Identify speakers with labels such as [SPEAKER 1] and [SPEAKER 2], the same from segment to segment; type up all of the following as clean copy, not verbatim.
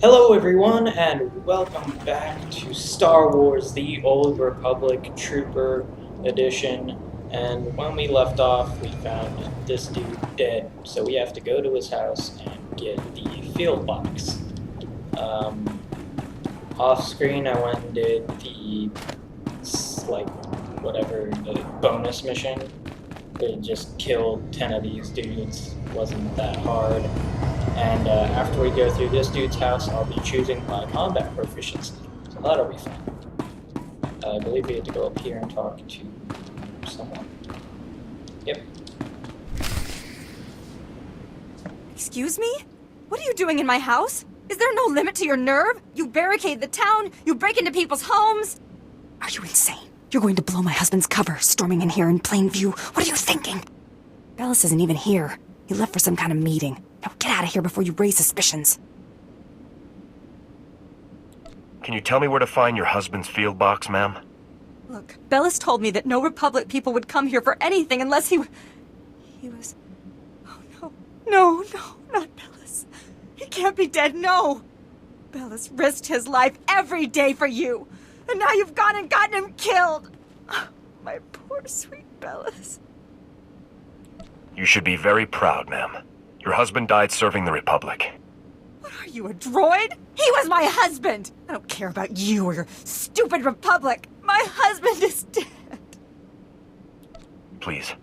[SPEAKER 1] Hello, everyone, and welcome back to Star Wars The Old Republic Trooper Edition. And when we left off, we found this dude dead, so we have to go to his house and get the field box. Um, Off screen, I went and did the, like, whatever, the bonus mission. They just killed 10 of these dudes. Wasn't that hard. And after we go through this dude's house, I'll be choosing my combat proficiency. So that'll be fun. I believe we have to go up here and talk to someone. Yep.
[SPEAKER 2] Excuse me? What are you doing in my house? Is there no limit to your nerve? You barricade the town, you break into people's homes. Are you insane? You're going to blow my husband's cover, storming in here in plain view. What are you thinking? Bellis isn't even here. He left for some kind of meeting. Now get out of here before you raise suspicions.
[SPEAKER 3] Can you tell me where to find your husband's field box, ma'am?
[SPEAKER 2] Look, Bellis told me that no Republic people would come here for anything unless he was... Oh, no. No, not Bellis. He can't be dead, no. Bellis risked his life every day for you. And now you've gone and gotten him killed. Oh, my poor, sweet Bellis.
[SPEAKER 3] You should be very proud, ma'am. Your husband died serving the Republic.
[SPEAKER 2] What are you, a droid? He was my husband! I don't care about you or your stupid Republic. My husband is dead.
[SPEAKER 3] Please.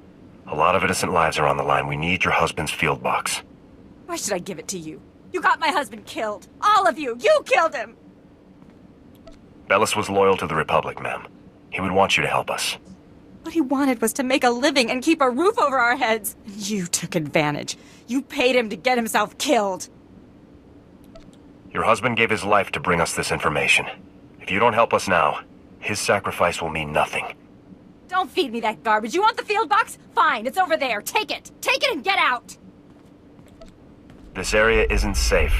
[SPEAKER 3] A lot of innocent lives are on the line. We need your husband's field box.
[SPEAKER 2] Why should I give it to you? You got my husband killed. All of you. You killed him.
[SPEAKER 3] Bellis was loyal to the Republic, ma'am. He would want you to help us.
[SPEAKER 2] What he wanted was to make a living and keep a roof over our heads. And you took advantage. You paid him to get himself killed.
[SPEAKER 3] Your husband gave his life to bring us this information. If you don't help us now, his sacrifice will mean nothing.
[SPEAKER 2] Don't feed me that garbage. You want the field box? Fine, it's over there. Take it. Take it and get out.
[SPEAKER 3] This area isn't safe.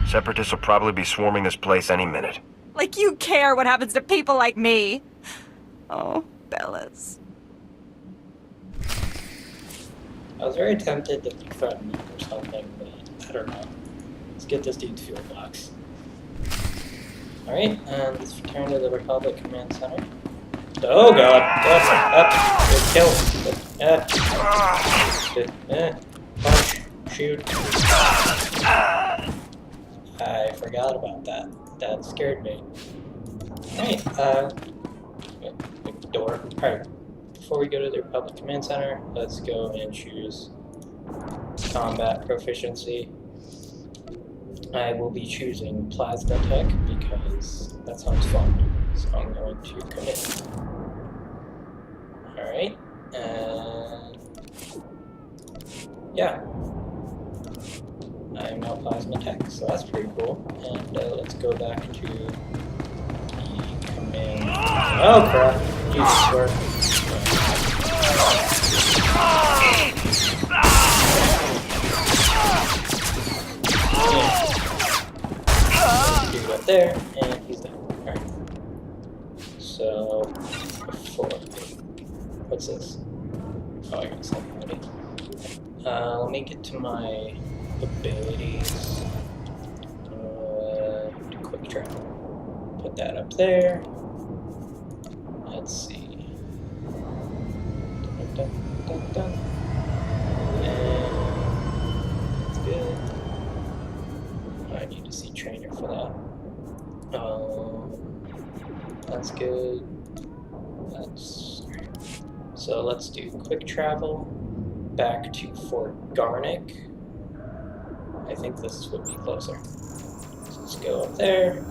[SPEAKER 3] Separatists will probably be swarming this place any minute.
[SPEAKER 2] Like you care what happens to people like me. Oh, Bellis.
[SPEAKER 1] I was very tempted to threaten him or something, but I don't know. Let's get this dude's field box. Alright, and let's return to the Republic Command Center. Oh god! Kill! Punch! Shoot! I forgot about that. That scared me. Alright, door. Alright, before we go to the Republic Command Center, let's go and choose combat proficiency. I will be choosing Plasma Tech because that sounds fun. So I'm going to commit. Alright, and yeah. I am now Plasma Tech, so that's pretty cool. And let's go back to the command. Oh crap! Jesus Dude up there, and he's dead. Alright. So, before. What's this? Oh, I got something ready. Let me get to my abilities. Do quick travel. Put that up there. Let's see. Dun, dun, dun, dun. And that's good. I need to see trainer for that. That's good. That's so let's do quick travel back to Fort Garnick. I think this would be closer. So let's go up there.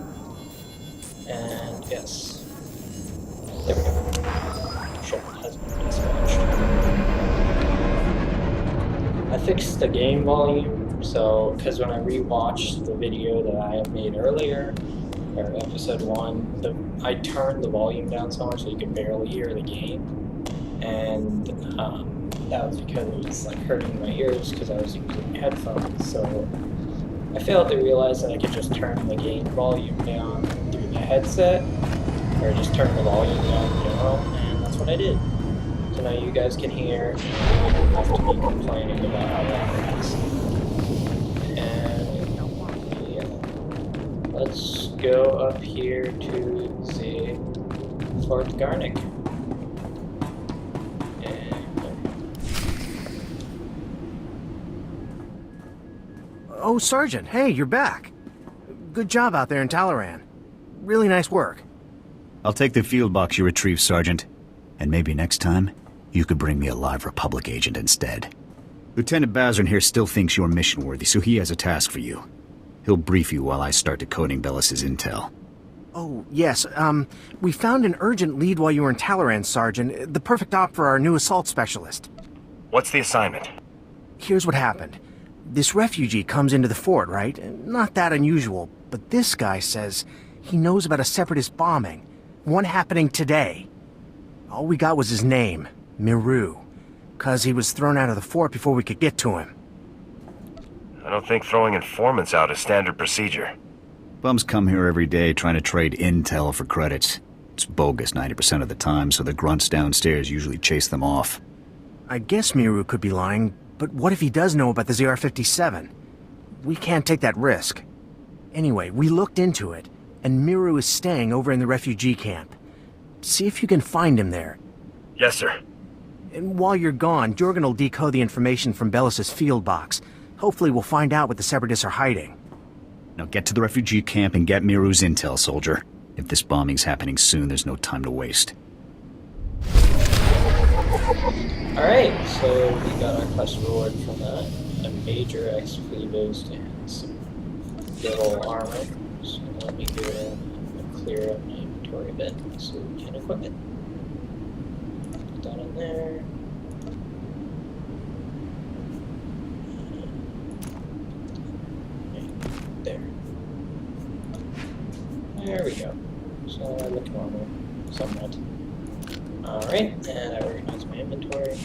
[SPEAKER 1] And yes. There we go. Ship has been dispatched. I fixed the game volume, so because when I rewatched the video that I had made earlier, or episode 1, I turned the volume down so much that you could barely hear the game. And that was because it was like hurting my ears because I was using headphones. So I failed to realize that I could just turn the game volume down through the headset, or just turn the volume down in general, and that's what I did. So now you guys can hear, and you don't have to be complaining about how loud it is. And yeah. let's go up here to the Fort Garnick.
[SPEAKER 4] Oh, Sergeant, hey, you're back. Good job out there in Talaran. Really nice work.
[SPEAKER 5] I'll take the field box you retrieved, Sergeant. And maybe next time, you could bring me a live Republic agent instead. Lieutenant Bazern here still thinks you're mission-worthy, so he has a task for you. He'll brief you while I start decoding Bellis's intel.
[SPEAKER 4] Oh, yes, we found an urgent lead while you were in Talaran, Sergeant. The perfect op for our new assault specialist.
[SPEAKER 3] What's the assignment?
[SPEAKER 4] Here's what happened. This refugee comes into the fort, right? Not that unusual, but this guy says he knows about a separatist bombing. One happening today. All we got was his name, Miru. 'Cause he was thrown out of the fort before we could get to him.
[SPEAKER 3] I don't think throwing informants out is standard procedure.
[SPEAKER 5] Bums come here every day trying to trade intel for credits. It's bogus 90% of the time, so the grunts downstairs usually chase them off.
[SPEAKER 4] I guess Miru could be lying, but what if he does know about the ZR-57? We can't take that risk. Anyway, we looked into it, and Miru is staying over in the refugee camp. See if you can find him there.
[SPEAKER 3] Yes, sir.
[SPEAKER 4] And while you're gone, Jorgen will decode the information from Bellis's field box. Hopefully we'll find out what the Separatists are hiding.
[SPEAKER 5] Now get to the refugee camp and get Miru's intel, soldier. If this bombing's happening soon, there's no time to waste.
[SPEAKER 1] Alright, so we got our quest reward from that. A major XP boost and some little armor. So let me go and clear up my inventory a bit so we can equip it. Put that in there. There. There we go. So I look normal, somewhat. Alright, and I organize my inventory.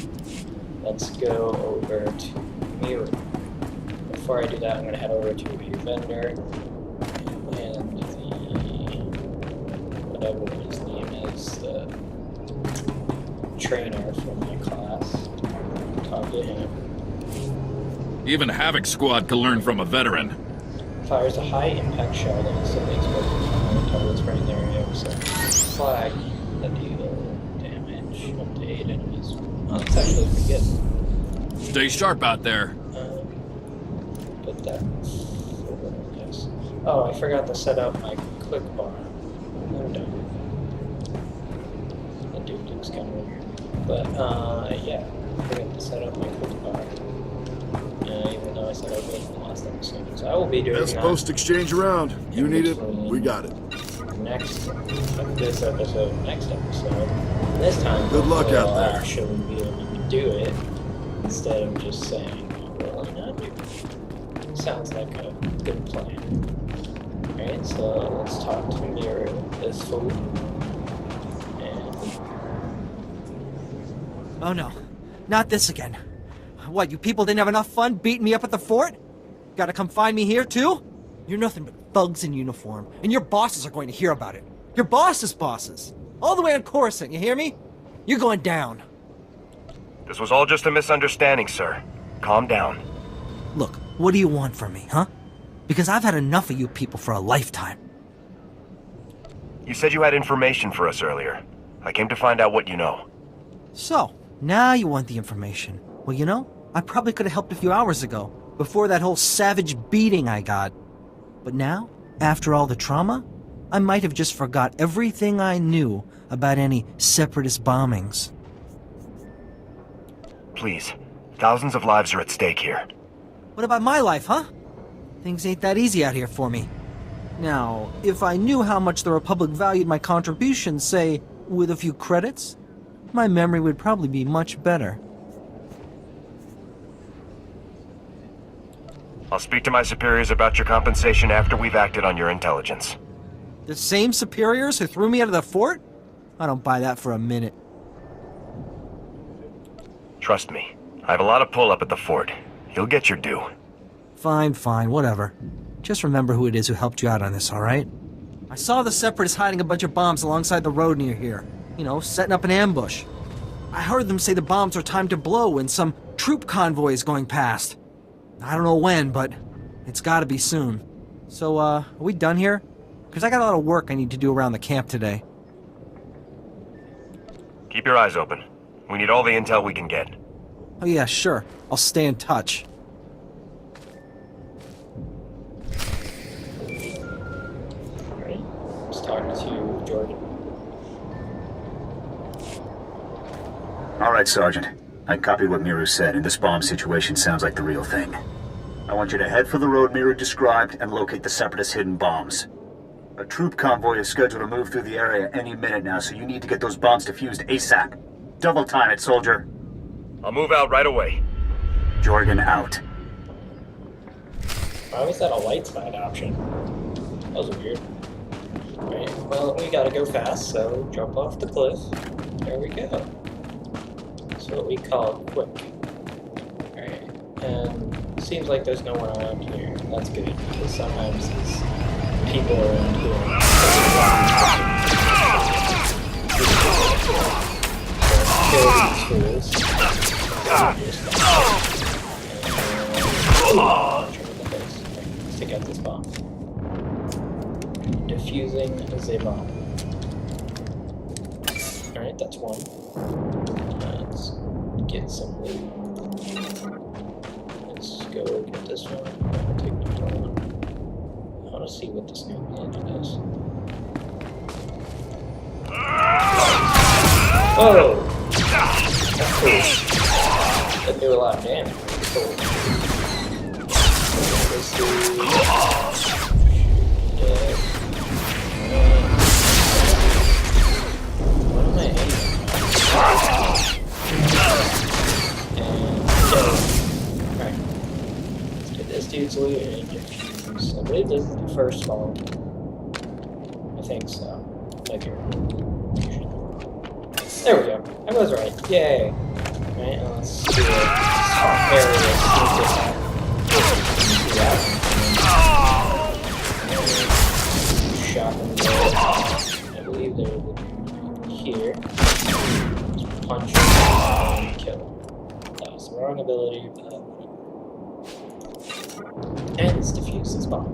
[SPEAKER 1] Let's go over to Miru. Before I do that, I'm going to head over to your vendor and the whatever his name is, the trainer from my class. Talk to him.
[SPEAKER 6] Even Havoc Squad can learn from a veteran.
[SPEAKER 1] Fires a high impact shell that instantly explodes the target's right in their area, so flag that deal damage up to 8 enemies. Oh, that's actually pretty good.
[SPEAKER 6] Stay sharp out there.
[SPEAKER 1] Put that forward, yes. Oh, I forgot to set up my click bar. I'm done. The dude looks kind of weird. But, yeah, I forgot to set up my click bar. Even though I said I would in the last episode. So I will be doing
[SPEAKER 7] Best
[SPEAKER 1] that.
[SPEAKER 7] post exchange around. You need it, we got it.
[SPEAKER 1] Next episode. This time,
[SPEAKER 7] Good luck
[SPEAKER 1] hopefully
[SPEAKER 7] out
[SPEAKER 1] I'll
[SPEAKER 7] there.
[SPEAKER 1] actually be able to do it instead of just saying, "Oh, will I not do it?" Sounds like a good plan. Alright, so let's talk to Miru, this fool. And
[SPEAKER 8] Oh no, not this again. What, you people didn't have enough fun beating me up at the fort? Gotta come find me here too? You're nothing but thugs in uniform, and your bosses are going to hear about it. Your boss's bosses. All the way on Coruscant, you hear me? You're going down.
[SPEAKER 3] This was all just a misunderstanding, sir. Calm down.
[SPEAKER 8] Look, what do you want from me, huh? Because I've had enough of you people for a lifetime.
[SPEAKER 3] You said you had information for us earlier. I came to find out what you know.
[SPEAKER 8] So, now you want the information. Well, you know, I probably could have helped a few hours ago, before that whole savage beating I got. But now, after all the trauma, I might have just forgot everything I knew about any separatist bombings.
[SPEAKER 3] Please. Thousands of lives are at stake here.
[SPEAKER 8] What about my life, huh? Things ain't that easy out here for me. Now, if I knew how much the Republic valued my contributions, say, with a few credits, my memory would probably be much better.
[SPEAKER 3] I'll speak to my superiors about your compensation after we've acted on your intelligence.
[SPEAKER 8] The same superiors who threw me out of the fort? I don't buy that for a minute.
[SPEAKER 3] Trust me. I have a lot of pull-up at the fort. You'll get your due.
[SPEAKER 8] Fine, whatever. Just remember who it is who helped you out on this, alright? I saw the Separatists hiding a bunch of bombs alongside the road near here. You know, setting up an ambush. I heard them say the bombs are timed to blow when some troop convoy is going past. I don't know when, but it's gotta be soon. So, are we done here? Because I got a lot of work I need to do around the camp today.
[SPEAKER 3] Keep your eyes open. We need all the intel we can get.
[SPEAKER 8] Oh yeah, sure. I'll stay in touch.
[SPEAKER 1] Alright, let's talk to Jordan.
[SPEAKER 5] All right, Sergeant. I copied what Miru said, and this bomb situation sounds like the real thing. I want you to head for the road Miru described and locate the Separatist hidden bombs. A troop convoy is scheduled to move through the area any minute now, so you need to get those bombs defused ASAP. Double time it, soldier.
[SPEAKER 3] I'll move out right away.
[SPEAKER 5] Jorgen out.
[SPEAKER 1] Why was that a light side option? That was weird. Alright, well, we gotta go fast, so jump off the cliff. There we go. That's what we call quick. Alright, and seems like there's no one around here. That's good, because sometimes these people around here. Kill these fools. Stick out this bomb. Defusing the bomb. Alright, that's one. Let's get some loot. Let's go get this one. I'll take another one. I want to see what this new ability does. Oh! That's cool. That do a lot of damage. Cool. Let's see. What am I aiming at? Alright. Let's get this dude's loot and defuse. I believe this is the first bomb. I think so. Maybe. There we go. I was right. Yay. Right, let's do it. Area. Shot them there. I believe they're here. Just punch and kill. That was the wrong ability, but... And let's defuse this bomb.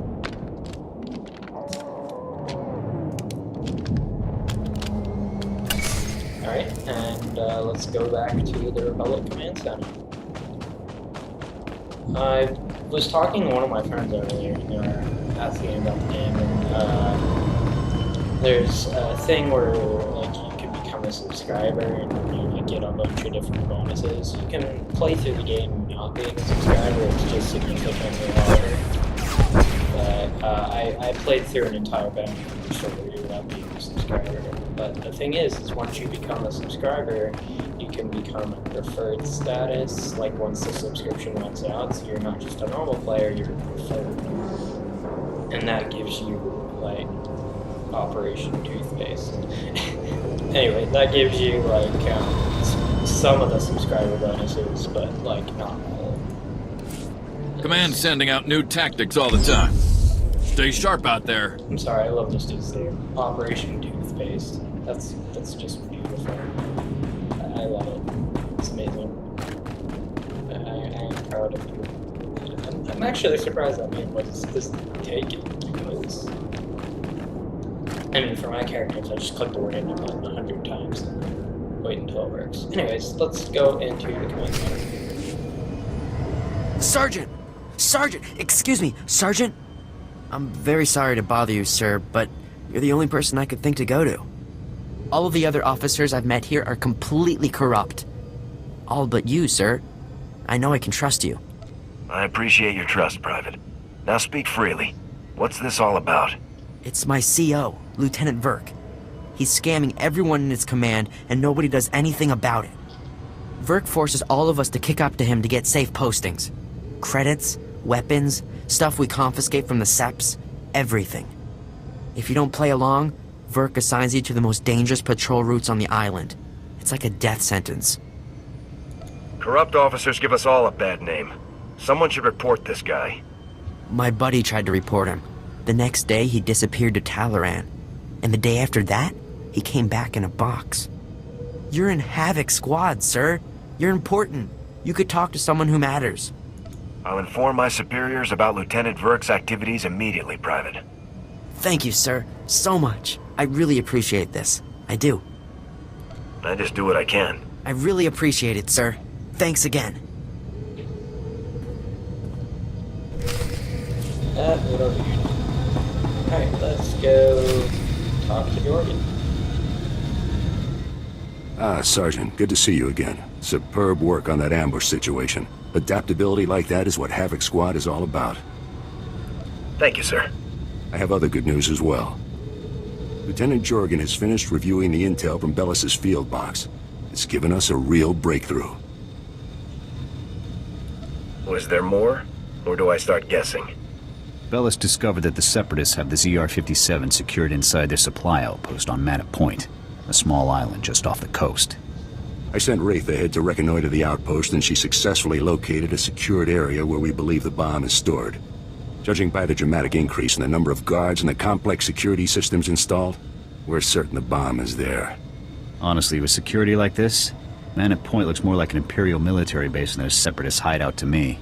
[SPEAKER 1] Alright, and let's go back to the Republic Command Center. I was talking to one of my friends earlier, and they were asking about the game, and there's a thing where like you can become a subscriber and you like, get a bunch of different bonuses. You can play through the game not being a subscriber, it's just significantly harder. But I played through an entire Bounty story without being a subscriber. But the thing is once you become a subscriber, you can become a preferred status, like once the subscription runs out, so you're not just a normal player, you're preferred. And that gives you, like, Operation Toothpaste. Anyway, that gives you, like, some of the subscriber bonuses, but, like, not all.
[SPEAKER 6] Command's sending out new tactics all the time. Stay sharp out there.
[SPEAKER 1] I'm sorry, I love this dude's name. Operation Toothpaste. That's just beautiful. I love it. It's amazing. I am proud of you. I'm actually surprised that name was this taken, because... I mean, for my characters, I just click the word into button 100 times and wait until it works. Anyways, let's go into the command center.
[SPEAKER 9] Sergeant! Sergeant! Excuse me, Sergeant? I'm very sorry to bother you, sir, but you're the only person I could think to go to. All of the other officers I've met here are completely corrupt. All but you, sir. I know I can trust you.
[SPEAKER 3] I appreciate your trust, Private. Now speak freely. What's this all about?
[SPEAKER 9] It's my CO, Lieutenant Verk. He's scamming everyone in his command, and nobody does anything about it. Verk forces all of us to kick up to him to get safe postings. Credits, weapons, stuff we confiscate from the SEPs, everything. If you don't play along, Verk assigns you to the most dangerous patrol routes on the island. It's like a death sentence.
[SPEAKER 3] Corrupt officers give us all a bad name. Someone should report this guy.
[SPEAKER 9] My buddy tried to report him. The next day, he disappeared to Talaran. And the day after that, he came back in a box. You're in Havoc Squad, sir. You're important. You could talk to someone who matters.
[SPEAKER 3] I'll inform my superiors about Lieutenant Verk's activities immediately, Private.
[SPEAKER 9] Thank you, sir, so much. I really appreciate this. I do.
[SPEAKER 3] I just do what I can.
[SPEAKER 9] I really appreciate it, sir. Thanks again.
[SPEAKER 1] What are we doing? Alright, let's go talk to Jorgen.
[SPEAKER 10] Sergeant, good to see you again. Superb work on that ambush situation. Adaptability like that is what Havoc Squad is all about.
[SPEAKER 3] Thank you, sir.
[SPEAKER 10] I have other good news as well. Lieutenant Jorgen has finished reviewing the intel from Bellis's field box. It's given us a real breakthrough.
[SPEAKER 3] Was there more? Or do I start guessing?
[SPEAKER 5] Bellis discovered that the Separatists have the ZR-57 secured inside their supply outpost on Manor Point, a small island just off the coast.
[SPEAKER 10] I sent Wraith ahead to reconnoiter the outpost, and she successfully located a secured area where we believe the bomb is stored. Judging by the dramatic increase in the number of guards and the complex security systems installed, we're certain the bomb is there.
[SPEAKER 5] Honestly, with security like this, Manor Point looks more like an Imperial military base than a Separatist hideout to me.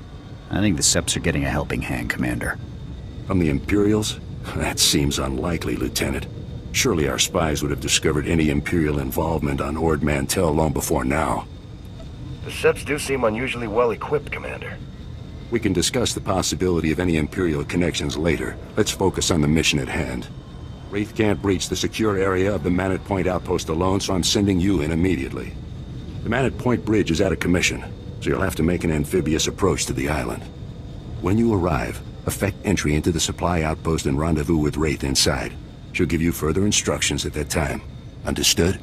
[SPEAKER 5] I think the Seps are getting a helping hand, Commander.
[SPEAKER 10] From the Imperials? That seems unlikely, Lieutenant. Surely our spies would have discovered any Imperial involvement on Ord Mantell long before now.
[SPEAKER 3] The Seps do seem unusually well-equipped, Commander.
[SPEAKER 10] We can discuss the possibility of any Imperial connections later. Let's focus on the mission at hand. Wraith can't breach the secure area of the Manor Point outpost alone, so I'm sending you in immediately. The Manor Point bridge is out of commission, so you'll have to make an amphibious approach to the island. When you arrive, effect entry into the supply outpost and rendezvous with Wraith inside. She'll give you further instructions at that time. Understood?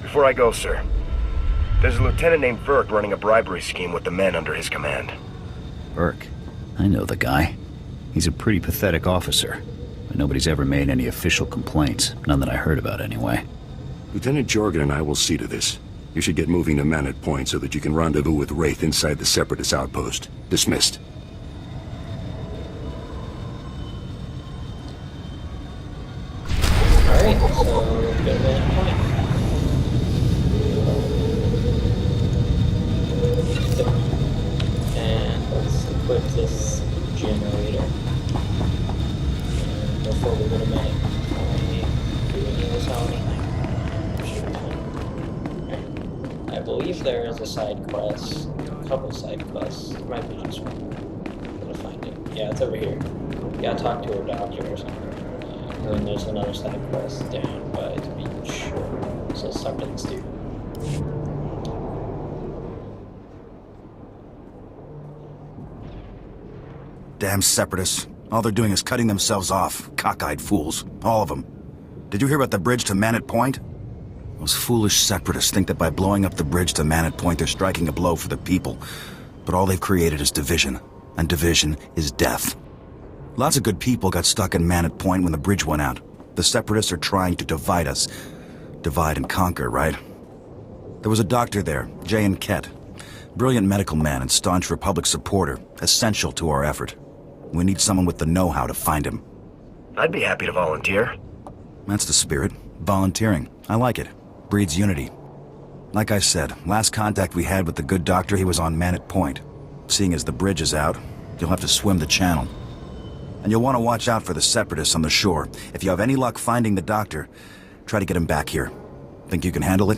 [SPEAKER 3] Before I go, sir, there's a lieutenant named Verk running a bribery scheme with the men under his command.
[SPEAKER 5] Verk? I know the guy. He's a pretty pathetic officer, but nobody's ever made any official complaints. None that I heard about, anyway.
[SPEAKER 10] Lieutenant Jorgen and I will see to this. You should get moving to Manor Point so that you can rendezvous with Wraith inside the Separatist outpost. Dismissed.
[SPEAKER 1] Alright, so go to Manor Point. And let's equip this generator. And before we go to Manor Point, do we need to sell anything? Alright. I believe there is a side quest, a couple side quests. There might be just one. I'm gonna find it. Yeah, it's over here. You gotta talk to a doctor or something. And then there's another side quest down by the beach. So something's due.
[SPEAKER 11] Damn Separatists. All they're doing is cutting themselves off. Cockeyed fools. All of them. Did you hear about the bridge to Manor Point? Those foolish Separatists think that by blowing up the bridge to Manor Point, they're striking a blow for the people. But all they've created is division. And division is death. Lots of good people got stuck in Manor Point when the bridge went out. The Separatists are trying to divide us. Divide and conquer, right? There was a doctor there, J.N. Kett. Brilliant medical man and staunch Republic supporter. Essential to our effort. We need someone with the know-how to find him.
[SPEAKER 3] I'd be happy to volunteer.
[SPEAKER 11] That's the spirit. Volunteering. I like it. Breeds unity. Like I said, last contact we had with the good doctor, he was on Manor Point. Seeing as the bridge is out, you'll have to swim the channel. And you'll want to watch out for the Separatists on the shore. If you have any luck finding the doctor, try to get him back here. Think you can handle it?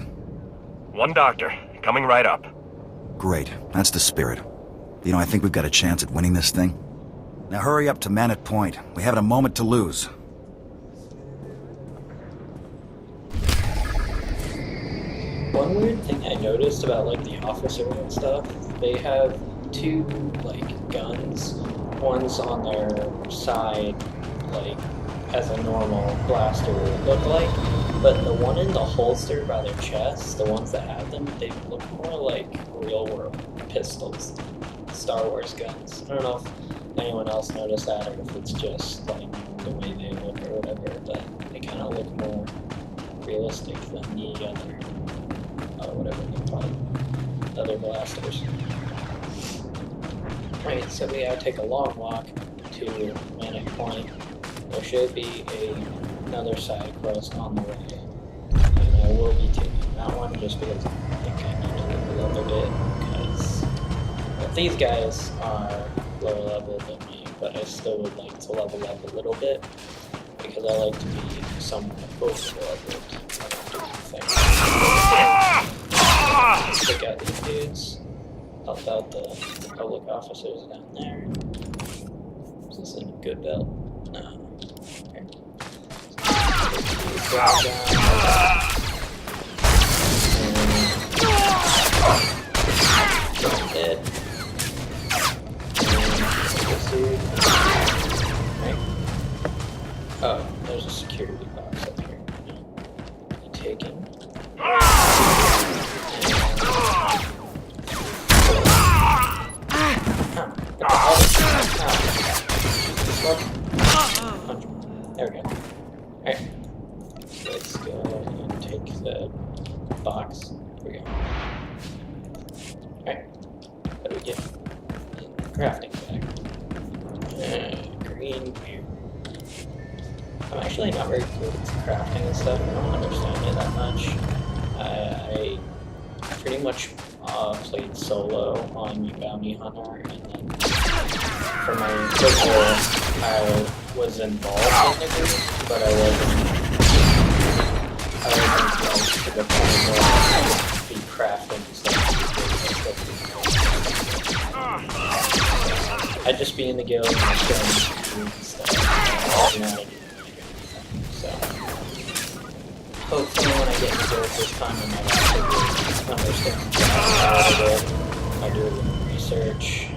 [SPEAKER 3] One doctor, coming right up.
[SPEAKER 11] Great. That's the spirit. You know, I think we've got a chance at winning this thing. Now hurry up to Manor Point. We haven't a moment to lose.
[SPEAKER 1] One weird thing I noticed about like the officer and stuff, they have two like guns. One's on their side, like as a normal blaster would look like, but the one in the holster by their chest, the ones that have them, they look more like real world pistols, Star Wars guns. I don't know if anyone else noticed that or if it's just like the way they look or whatever, but they kind of look more realistic than the other, whatever they call it, other blasters. Right, so we gotta take a long walk to Manor Point. There should be another side quest on the way, and I will be taking that one just because I think I need to look a little bit, because these guys are lower level than me, but I still would like to level up a little bit because I like to be somewhat over-leveled when I'm doing things. Check out these dudes. Help out the public officers down there. Is this a good belt? No. Okay. Dead. This dude. Right. Oh, there's a security box up here. Taking. There we go. Alright. Let's go and take the box. Here we go. Alright. What do we get? Crafting bag. Green beer. I'm actually not very good at crafting and stuff. I don't understand it that much. I pretty much played solo on Bounty Hunter, and then for my personal, I was involved in the group, but I wasn't like to the point where I would be crafting stuff. I'd just be in the guild and showing stuff. So hopefully when I get into it this time, I might actually understand how to do it. I do a little research.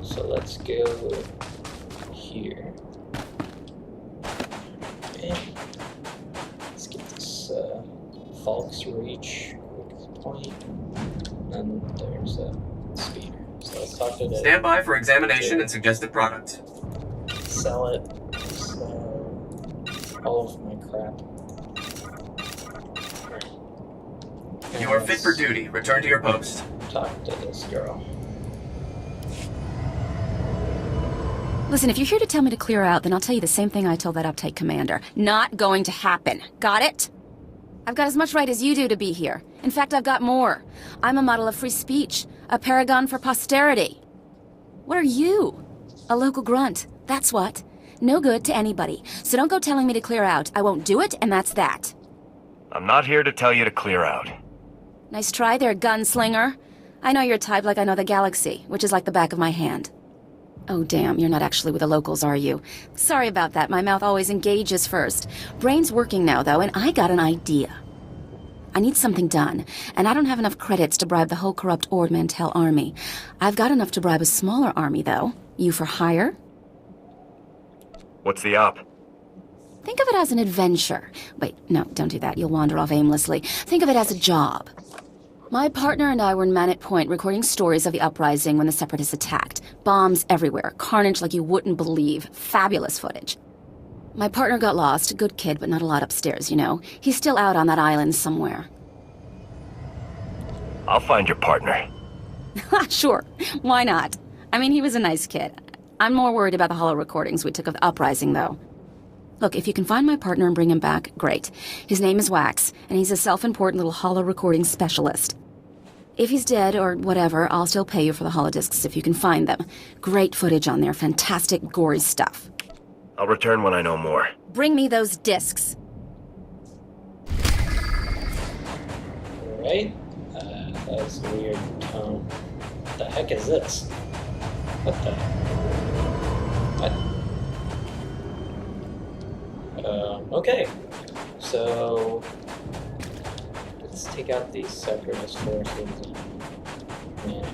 [SPEAKER 1] So let's go here. And let's get this Falk's Reach point. And there's a speeder. So let's talk to the...
[SPEAKER 12] Stand by for examination and suggested product.
[SPEAKER 1] Sell it. So all of my crap.
[SPEAKER 12] You are fit for duty. Return to your post.
[SPEAKER 1] Talk to this girl.
[SPEAKER 2] Listen, if you're here to tell me to clear out, then I'll tell you the same thing I told that uptight commander. Not going to happen. Got it? I've got as much right as you do to be here. In fact, I've got more. I'm a model of free speech. A paragon for posterity. What are you? A local grunt. That's what. No good to anybody. So don't go telling me to clear out. I won't do it, and that's that.
[SPEAKER 3] I'm not here to tell you to clear out.
[SPEAKER 2] Nice try there, gunslinger. I know your type like I know the galaxy, which is like the back of my hand. Oh, damn, you're not actually with the locals, are you? Sorry about that, my mouth always engages first. Brain's working now, though, and I got an idea. I need something done, and I don't have enough credits to bribe the whole corrupt Ord Mantell army. I've got enough to bribe a smaller army, though. You for hire?
[SPEAKER 3] What's the op?
[SPEAKER 2] Think of it as an adventure. Wait, no, don't do that. You'll wander off aimlessly. Think of it as a job. My partner and I were in Manet Point recording stories of the uprising when the Separatists attacked. Bombs everywhere, carnage like you wouldn't believe. Fabulous footage. My partner got lost. Good kid, but not a lot upstairs, you know. He's still out on that island somewhere.
[SPEAKER 3] I'll find your partner.
[SPEAKER 2] Sure, why not? I mean, he was a nice kid. I'm more worried about the holo recordings we took of the uprising, though. Look, if you can find my partner and bring him back, great. His name is Wax, and he's a self-important little holo recording specialist. If he's dead or whatever, I'll still pay you for the holodiscs if you can find them. Great footage on there, fantastic, gory stuff.
[SPEAKER 3] I'll return when I know more.
[SPEAKER 2] Bring me those discs.
[SPEAKER 1] Alright. That's a weird tone. What the heck is this? What the... What? Okay. So... let's take out these separatist forces and...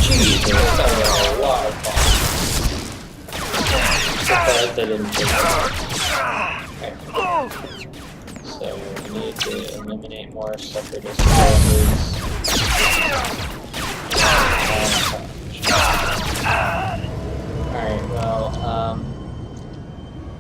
[SPEAKER 1] Jesus, that's a lot of fun. Surprised I didn't take that. Okay. So we need to eliminate more separatist forces. Alright, well,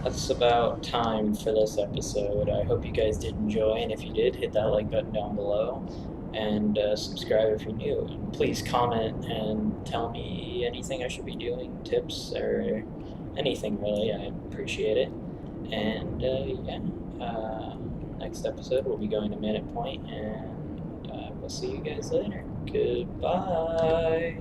[SPEAKER 1] that's about time for this episode. I hope you guys did enjoy, and if you did, hit that like button down below. And subscribe if you're new. And please comment and tell me anything I should be doing, tips, or anything really. I appreciate it. And yeah, next episode, we'll be going to Minute Point, and we'll see you guys later. Goodbye.